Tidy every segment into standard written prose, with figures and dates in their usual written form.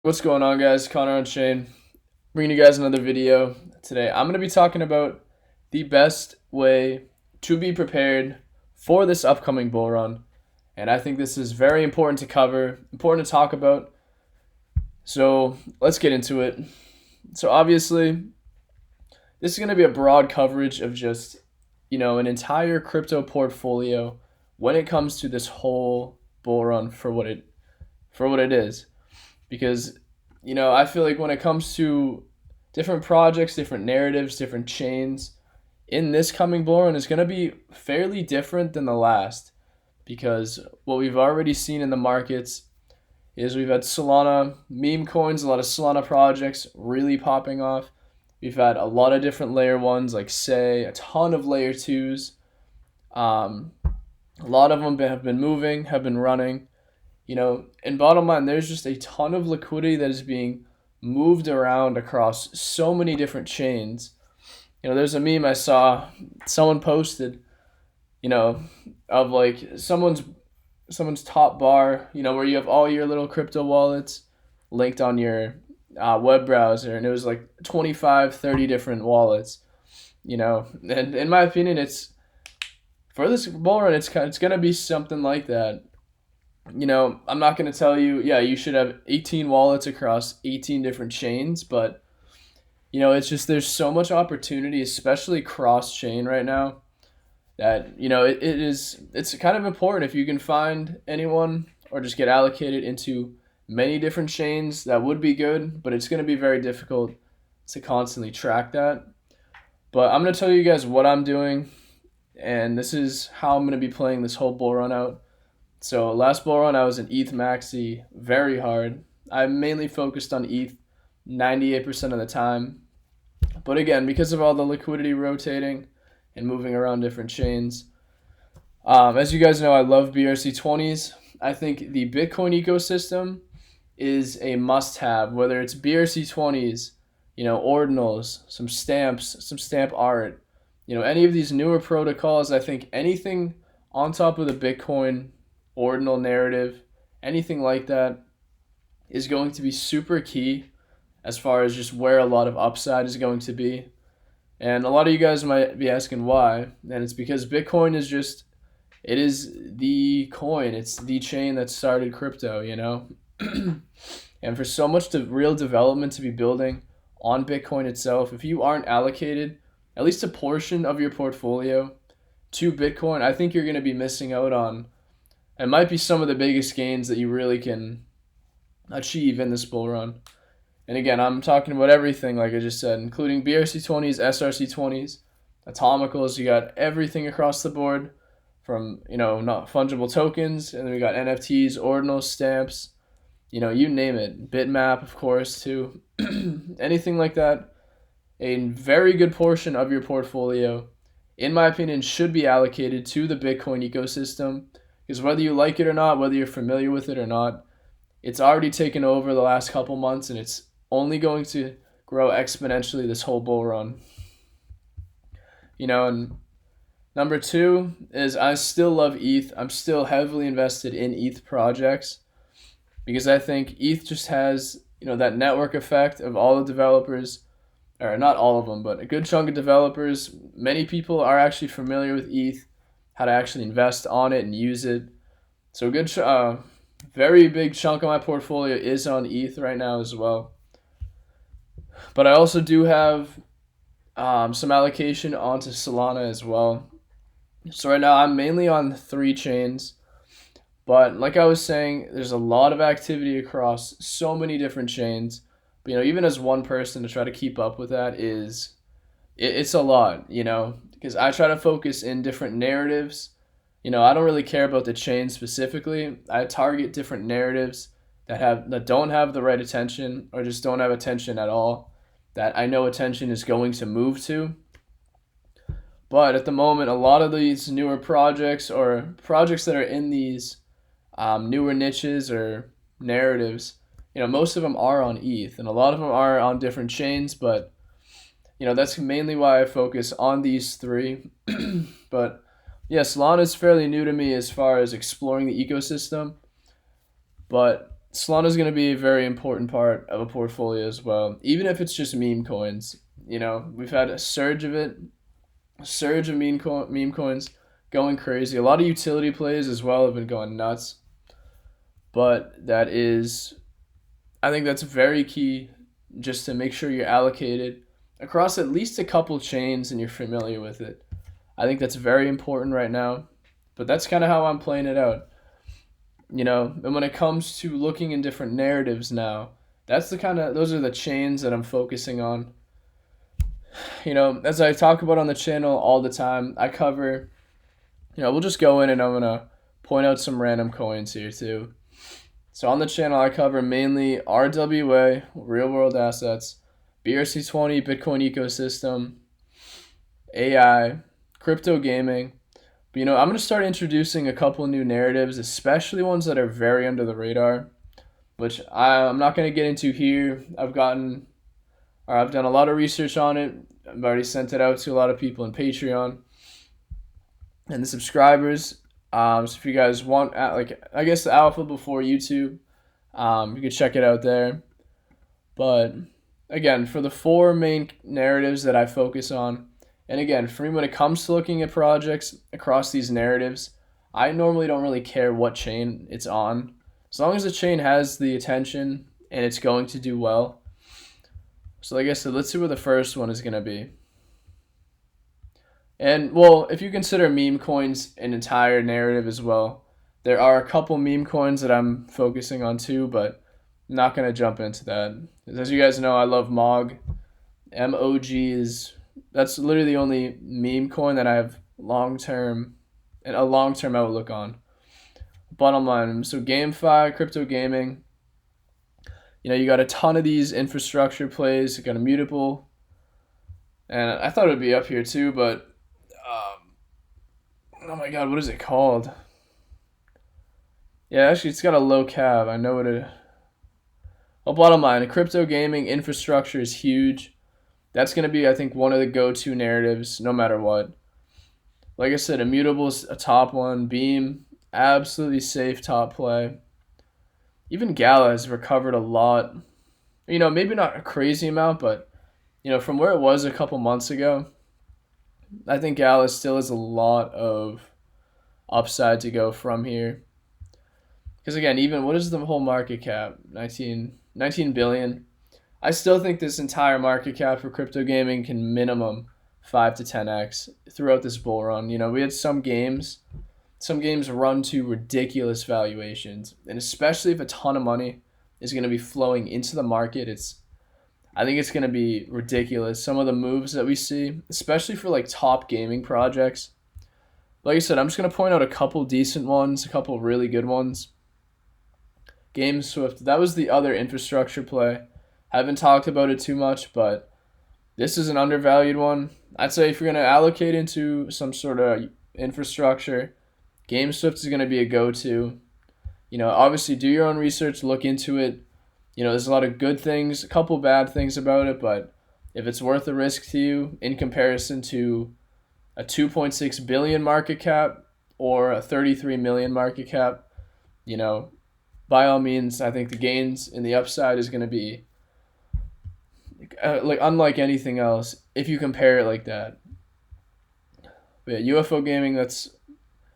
What's going on, guys? Connor and Shane bringing you guys another video today. I'm going to be talking about the best way to be prepared for this upcoming bull run. And I think this is very important to cover, important to talk about. So let's get into it. So obviously, this is going to be a broad coverage of just, an entire crypto portfolio when it comes to this whole bull run for what it is. Because I feel like when it comes to different projects, different narratives, different chains in this coming bull run is going to be fairly different than the last, because what we've already seen in the markets is we've had Solana meme coins, a lot of Solana projects really popping off. We've had a lot of different layer ones like Say, a ton of layer twos. Um, a lot of them have been moving, have been running. And bottom line, there's just a ton of liquidity that is being moved around across so many different chains. There's a meme I saw someone posted, you know, of like someone's top bar, where you have all your little crypto wallets linked on your web browser, and it was like 25, 30 different wallets, and in my opinion, it's for this bull run, it's gonna be something like that. I'm not going to tell you, yeah, you should have 18 wallets across 18 different chains, but, it's just there's so much opportunity, especially cross chain right now, that, it's kind of important if you can find anyone or just get allocated into many different chains. That would be good, but it's going to be very difficult to constantly track that. But I'm going to tell you guys what I'm doing, and this is how I'm going to be playing this whole bull run out. So last bull run, I was in ETH maxi very hard. I mainly focused on ETH 98% of the time. But again, because of all the liquidity rotating and moving around different chains, as you guys know, I love BRC20s. I think the Bitcoin ecosystem is a must-have, whether it's BRC20s, ordinals, some stamps, some stamp art, any of these newer protocols. I think anything on top of the Bitcoin ordinal narrative, anything like that is going to be super key as far as just where a lot of upside is going to be. And a lot of you guys might be asking why, and it's because Bitcoin it is the coin, it's the chain that started crypto, And for so much real development to be building on Bitcoin itself, if you aren't allocated at least a portion of your portfolio to Bitcoin, I think you're going to be missing out on it might be some of the biggest gains that you really can achieve in this bull run. And again, I'm talking about everything, like I just said, including BRC20s, SRC20s, atomicals. You got everything across the board from, not fungible tokens. And then we got NFTs, ordinals, stamps, you name it. Bitmap, of course, too. Anything like that. A very good portion of your portfolio, in my opinion, should be allocated to the Bitcoin ecosystem. Because whether you like it or not, whether you're familiar with it or not, it's already taken over the last couple months, and it's only going to grow exponentially this whole bull run. And number two is I still love ETH. I'm still heavily invested in ETH projects because I think ETH just has, that network effect of all the developers, or not all of them, but a good chunk of developers. Many people are actually familiar with ETH, how to actually invest on it and use it. So a good, very big chunk of my portfolio is on ETH right now as well. But I also do have some allocation onto Solana as well. So right now I'm mainly on 3 chains. But like I was saying, there's a lot of activity across so many different chains. But even as one person to try to keep up with that it's a lot, because I try to focus in different narratives. I don't really care about the chain specifically. I target different narratives that don't have the right attention or just don't have attention at all, that I know attention is going to move to. But at the moment, a lot of these newer projects or projects that are in these newer niches or narratives, most of them are on ETH, and a lot of them are on different chains, but that's mainly why I focus on these 3. But yeah, Solana is fairly new to me as far as exploring the ecosystem. But Solana is going to be a very important part of a portfolio as well, even if it's just meme coins. We've had a surge of it, a surge of meme coins going crazy. A lot of utility plays as well have been going nuts. But I think that's very key just to make sure you're allocated across at least a couple chains and you're familiar with it. I think that's very important right now. But that's kind of how I'm playing it out. And when it comes to looking in different narratives now, those are the chains that I'm focusing on. As I talk about on the channel all the time, I cover, we'll just go in and I'm going to point out some random coins here too. So on the channel, I cover mainly RWA, real world assets, BRC20, Bitcoin ecosystem, AI, crypto gaming. But I'm going to start introducing a couple new narratives, especially ones that are very under the radar, which I'm not going to get into here. I've done a lot of research on it. I've already sent it out to a lot of people in Patreon and the subscribers. So if you guys want, I guess the alpha before YouTube, you can check it out there. But again, for the 4 main narratives that I focus on, and again, for me, when it comes to looking at projects across these narratives, I normally don't really care what chain it's on. As long as the chain has the attention and it's going to do well. So like I said, let's see where the first one is going to be. And, well, if you consider meme coins an entire narrative as well, there are a couple meme coins that I'm focusing on too, but I'm not going to jump into that. As you guys know, I love MOG. That's literally the only meme coin that I have a long-term outlook on. Bottom line, so GameFi, crypto gaming, you got a ton of these infrastructure plays. You got Immutable, and I thought it would be up here too, but oh my god, what is it called? Yeah, actually, it's got a low cap. I know what it. Well, bottom line, crypto gaming infrastructure is huge. That's going to be, I think, one of the go-to narratives, no matter what. Like I said, Immutable is a top one. Beam, absolutely safe top play. Even Gala has recovered a lot. Maybe not a crazy amount, but from where it was a couple months ago, I think Gala still has a lot of upside to go from here. Because again, even what is the whole market cap? 19 billion. I still think this entire market cap for crypto gaming can minimum 5 to 10x throughout this bull run. We had some games run to ridiculous valuations, and especially if a ton of money is going to be flowing into the market, I think it's going to be ridiculous. Some of the moves that we see, especially for like top gaming projects. Like I said, I'm just going to point out a couple decent ones, a couple really good ones. GameSwift, that was the other infrastructure play. Haven't talked about it too much, but this is an undervalued one. I'd say if you're going to allocate into some sort of infrastructure, GameSwift is going to be a go-to. Obviously do your own research, look into it. There's a lot of good things, a couple bad things about it, but if it's worth the risk to you in comparison to a 2.6 billion market cap or a 33 million market cap, by all means, I think the gains in the upside is going to be unlike anything else if you compare it like that. But yeah, UFO gaming,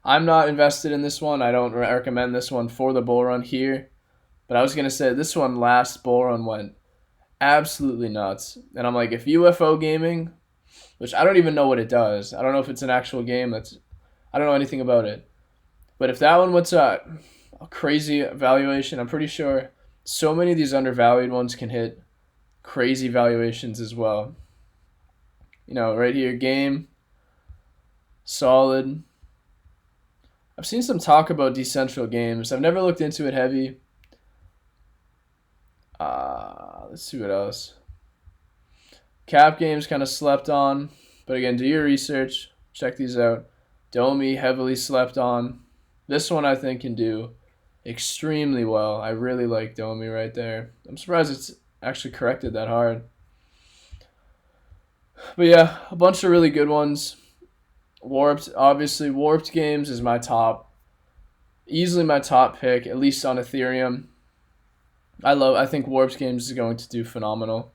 I'm not invested in this one. I don't recommend this one for the bull run here. But I was going to say this one last bull run went absolutely nuts. And I'm like, if UFO gaming, which I don't even know what it does. I don't know if it's an actual game. I don't know anything about it. But if that one went to a crazy valuation, I'm pretty sure so many of these undervalued ones can hit crazy valuations as well. Right here, game, solid. I've seen some talk about Decentral Games. I've never looked into it heavy. Let's see what else. Cap Games kind of slept on. But again, do your research. Check these out. Domi, heavily slept on. This one I think can do extremely well. I really like Domi right there. I'm surprised it's actually corrected that hard. But yeah, a bunch of really good ones. Warped Games is easily my top pick, at least on Ethereum. I think Warps Games is going to do phenomenal.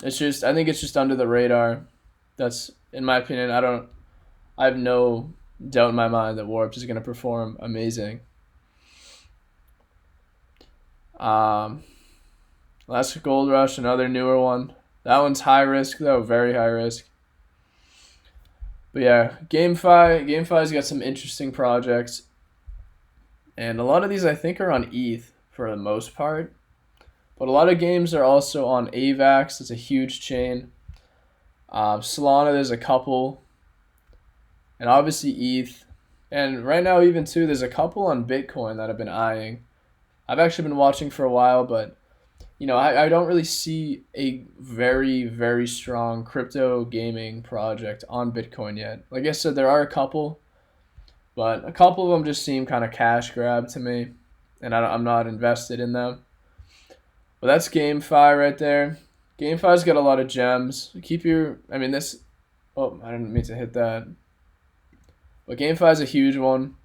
I think it's just under the radar. That's in my opinion. I have no doubt in my mind that Warps is going to perform amazing. Um, Last Gold Rush, another newer one. That one's high risk though, very high risk. But yeah, GameFi's got some interesting projects, and a lot of these I think are on ETH for the most part. But a lot of games are also on AVAX. It's a huge chain. Solana, there's a couple, and obviously ETH. And right now, even too, there's a couple on Bitcoin that I've been eyeing. I've actually been watching for a while, but I don't really see a very, very strong crypto gaming project on Bitcoin yet. Like I said, there are a couple, but a couple of them just seem kind of cash grab to me, and I'm not invested in them. But that's GameFi right there. GameFi's got a lot of gems. I mean, this. Oh, I didn't mean to hit that. But GameFi is a huge one.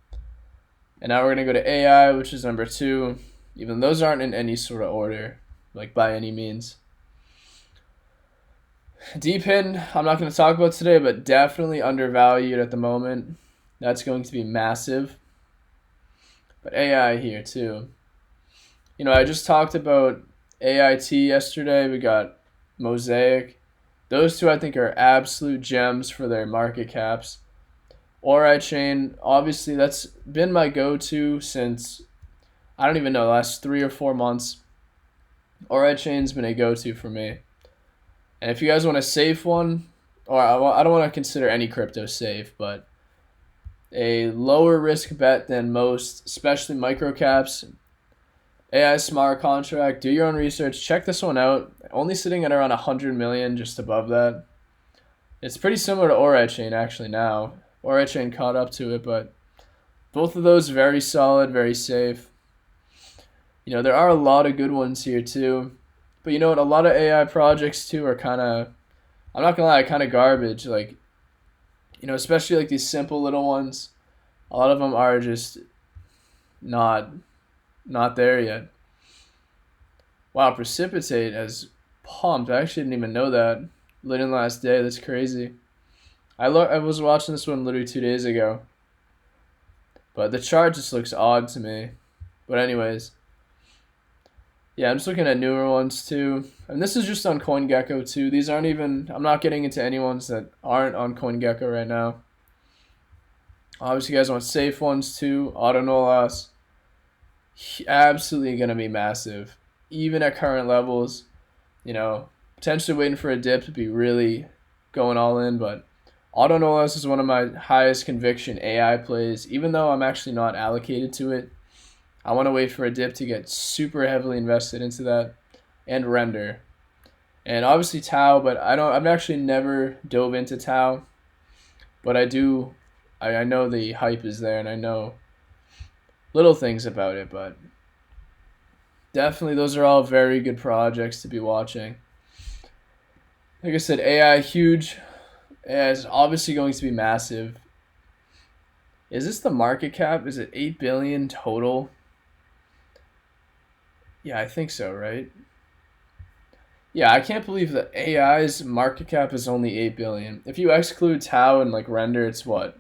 And now we're going to go to AI, which is number 2. Even those aren't in any sort of order, like by any means. DePIN, I'm not going to talk about today, but definitely undervalued at the moment. That's going to be massive. But AI here too. I just talked about AIT yesterday. We got Mosaic. Those two I think are absolute gems for their market caps. Ori Chain, obviously that's been my go-to since, I don't even know, the last 3 or 4 months. Ori Chain's been a go-to for me. And if you guys want a safe one, or I don't want to consider any crypto safe, but a lower risk bet than most, especially microcaps, AI smart contract, do your own research, check this one out. Only sitting at around 100 million, just above that. It's pretty similar to Ori Chain actually now. Ori Chain caught up to it, but both of those very solid, very safe. There are a lot of good ones here too. But you know what? A lot of AI projects too are kind of, I'm not gonna lie, kind of garbage. Like, especially like these simple little ones. A lot of them are just not there yet. Wow, Precipitate has pumped. I actually didn't even know that. Late in the last day, that's crazy. I was watching this one literally 2 days ago. But the chart just looks odd to me. But anyways. Yeah, I'm just looking at newer ones too. And this is just on CoinGecko too. These aren't even, I'm not getting into any ones that aren't on CoinGecko right now. Obviously, you guys want safe ones too. Autonolas. Absolutely going to be massive. Even at current levels. Potentially waiting for a dip to be really going all in. But Autonolas is one of my highest conviction AI plays. Even though I'm actually not allocated to it. I want to wait for a dip to get super heavily invested into that, and Render, and obviously Tau. But I've actually never dove into Tau, but I do. I know the hype is there, and I know little things about it. But definitely, those are all very good projects to be watching. Like I said, AI huge. AI is obviously going to be massive. Is this the market cap? Is it 8 billion total? Yeah, I think so, right? Yeah, I can't believe that AI's market cap is only 8 billion. If you exclude Tau and like Render, it's what?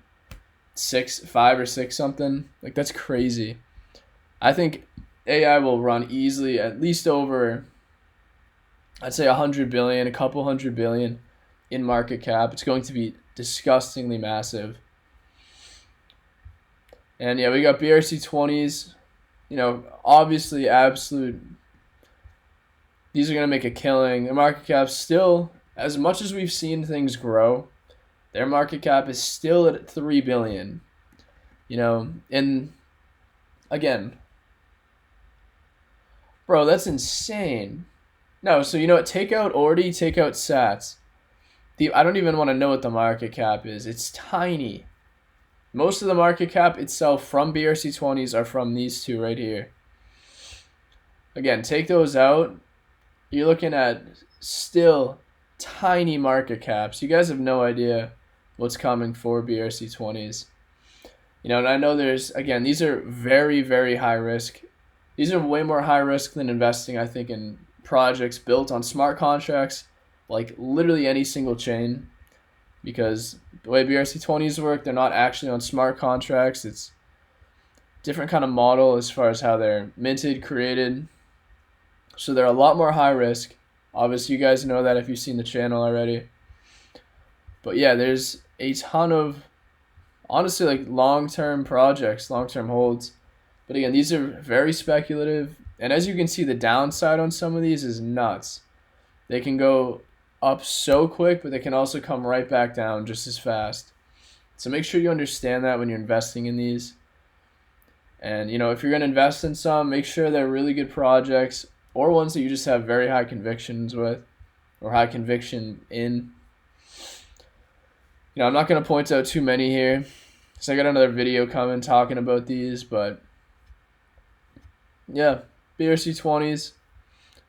5 or 6 something? Like that's crazy. I think AI will run easily at least over, I'd say 100 billion, a couple 100 billion in market cap. It's going to be disgustingly massive. And yeah, we got BRC20s. Obviously absolute. These are going to make a killing. The market cap still, as much as we've seen things grow, their market cap is still at 3 billion. And again, bro, that's insane. No, so you know what? Take out Ordi, take out Sats. I don't even want to know what the market cap is. It's tiny. Most of the market cap itself from BRC20s are from these two right here. Again, take those out. You're looking at still tiny market caps. You guys have no idea what's coming for BRC20s. And I know these are very, very high risk. these are way more high risk than investing, I think, in projects built on smart contracts, like literally any single chain, because the way BRC20s work, they're not actually on smart contracts. It's different kind of model as far as how they're minted, created. So they're a lot more high risk. Obviously, you guys know that if you've seen the channel already. But yeah, there's a ton of, honestly, like long-term projects, long-term holds. But again, these are very speculative. And as you can see, the downside on some of these is nuts. They can go up so quick, but they can also come right back down just as fast. So make sure you understand that when you're investing in these. And, if you're going to invest in some, make sure they're really good projects or ones that you just have very high convictions with or high conviction in. I'm not going to point out too many here because I got another video coming talking about these, but yeah, BRC20s,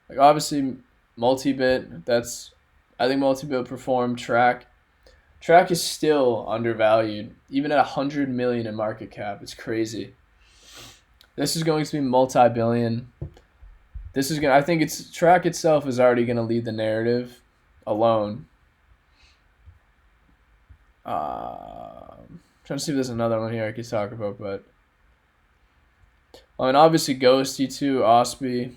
like obviously multi-bit, I think multi-bit performed. Track is still undervalued, even at 100 million in market cap. It's crazy. This is going to be multi-billion. I think Track itself is already going to lead the narrative alone. Trying to see if there's another one here I could talk about, but obviously Ghosty too, Osby.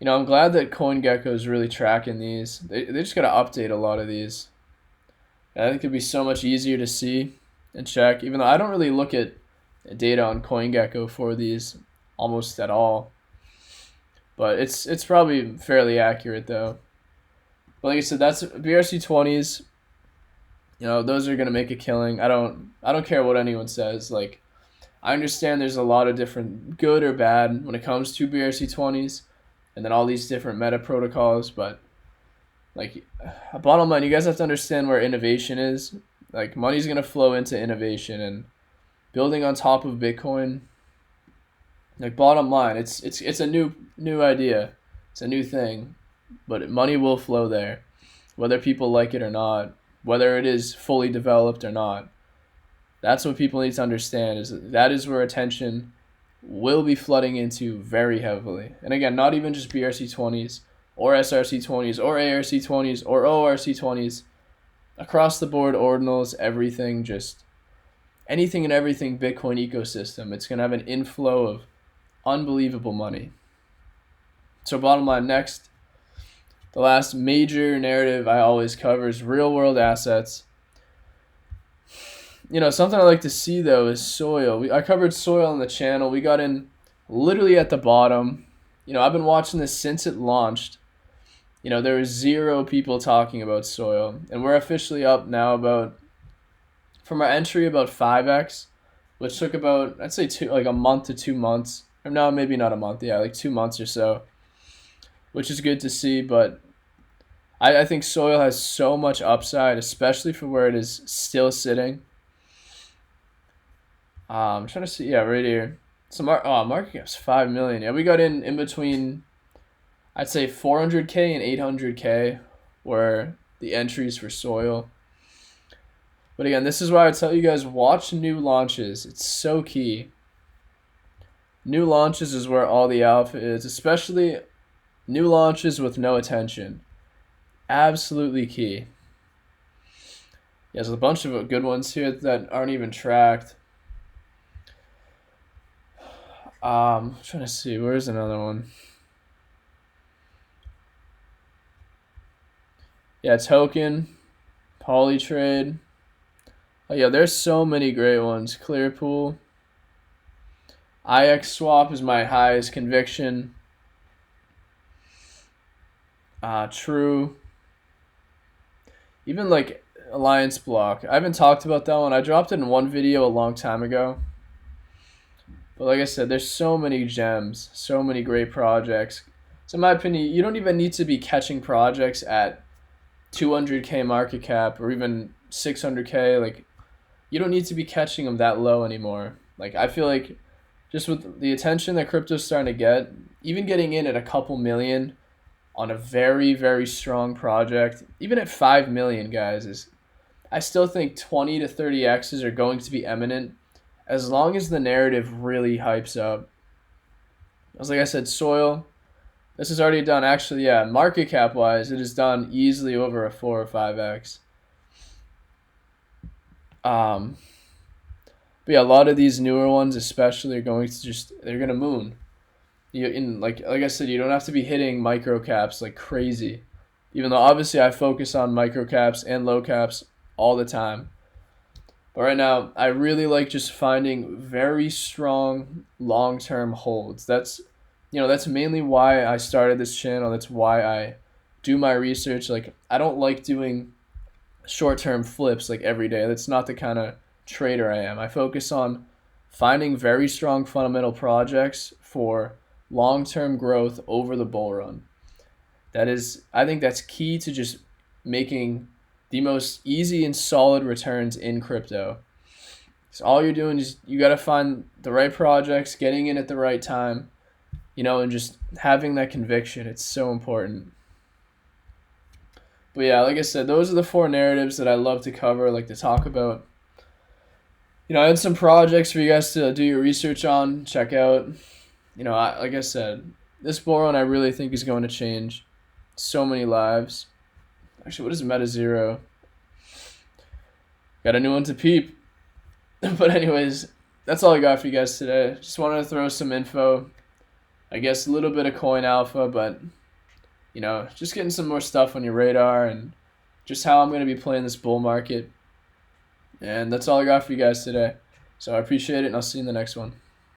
I'm glad that CoinGecko is really tracking these. They just got to update a lot of these. I think it'd be so much easier to see and check, even though I don't really look at data on CoinGecko for these almost at all. But it's probably fairly accurate though. But like I said, that's BRC20s. Those are gonna make a killing. I don't care what anyone says. Like, I understand there's a lot of different good or bad when it comes to BRC20s, and then all these different meta protocols. But like, bottom line, you guys have to understand where innovation is. Like, money's gonna flow into innovation and building on top of Bitcoin. Like, bottom line, it's a new idea. It's a new thing, but money will flow there, whether people like it or not, whether it is fully developed or not. That's what people need to understand, that is where attention will be flooding into very heavily. And again, not even just BRC20s or SRC20s or ARC20s or ORC20s. Across the board, ordinals, everything, just anything and everything Bitcoin ecosystem. It's going to have an inflow of unbelievable money. So bottom line, next, the last major narrative I always cover is real world assets. Something I like to see though is Soil. I covered Soil on the channel. We got in literally at the bottom. I've been watching this since it launched. There was 0 people talking about Soil, and we're officially up now from our entry about 5x, which took about, I'd say a month to 2 months. Or no, maybe not a month. Yeah, like 2 months or so, which is good to see. But I think Soil has so much upside, especially for where it is still sitting. I'm trying to see, yeah, right here. So market cap's 5 million. Yeah, we got in between, I'd say 400K and 800K were the entries for Soil. But again, this is why I tell you guys, watch new launches. It's so key. New launches is where all the alpha is, especially new launches with no attention. Absolutely key. Yeah, there's a bunch of good ones here that aren't even tracked. I'm trying to see, where's another one? Yeah, Token, Polytrade. Oh yeah, there's so many great ones. Clearpool. IX Swap is my highest conviction. True. Even like Alliance Block. I haven't talked about that one. I dropped it in one video a long time ago. But like I said, there's so many gems, so many great projects. So in my opinion, you don't even need to be catching projects at 200K market cap or even 600K. Like, you don't need to be catching them that low anymore. Like, I feel like just with the attention that crypto's starting to get, even getting in at a couple million on a very, very strong project, even at 5 million, guys, I still think 20 to 30 X's are going to be imminent as long as the narrative really hypes up. As like I said, soil. This is already done. Actually, yeah, market cap wise, it is done easily over a 4 or 5x. But yeah, a lot of these newer ones, especially, are going to they're gonna moon. Like I said, you don't have to be hitting micro caps like crazy. Even though obviously I focus on micro caps and low caps all the time. But right now, I really like just finding very strong long-term holds. That's mainly why I started this channel. That's why I do my research. Like I don't like doing short-term flips like every day. That's not the kind of trader I am. I focus on finding very strong fundamental projects for long-term growth over the bull run. I think that's key to just making the most easy and solid returns in crypto. So all you're doing is you got to find the right projects, getting in at the right time, and just having that conviction. It's so important. But yeah, like I said, those are the 4 narratives that I love to cover, like to talk about. I had some projects for you guys to do your research on, check out. Like I said, this bull run I really think is going to change so many lives. Actually, what is MetaZero? Got a new one to peep. But anyways, that's all I got for you guys today. Just wanted to throw some info. I guess a little bit of coin alpha, but just getting some more stuff on your radar and just how I'm going to be playing this bull market. And that's all I got for you guys today. So I appreciate it, and I'll see you in the next one.